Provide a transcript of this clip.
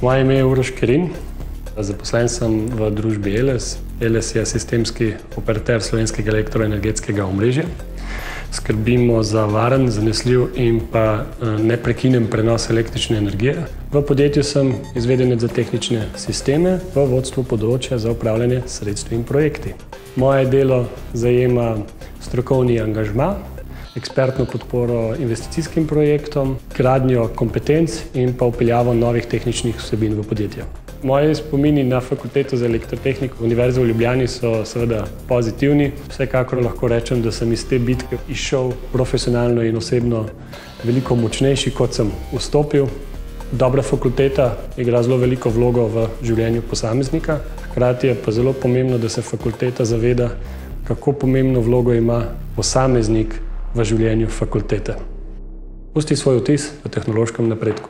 Moje ime je Uroš Kerin. Zaposlen sem v družbi Eles. Eles je sistemski operater slovenskega elektroenergetskega omrežja. Skrbimo za varen, zanesljiv in pa neprekinen prenos električne energije. V podjetju sem izvedenec za tehnične sisteme v vodstvu področja za upravljanje sredstvi in projekti. Moje delo zajema strokovni angažma, ekspertno podporo investicijskim projektom, gradnjo kompetenc in pa vpeljavo novih tehničnih vsebin v podjetje. Moji spomini na Fakulteto za elektrotehniko Univerze v Ljubljani so seveda pozitivni. Vsekakor lahko rečem, da sem iz te bitke izšel profesionalno in osebno veliko močnejši, kot sem vstopil. Dobra fakulteta igra zelo veliko vlogo v življenju posameznika. Hkrati je pa zelo pomembno, da se fakulteta zaveda, kako pomembno vlogo ima posameznik v življenju fakultete. Pusti svoj vtis v tehnološkem napredku.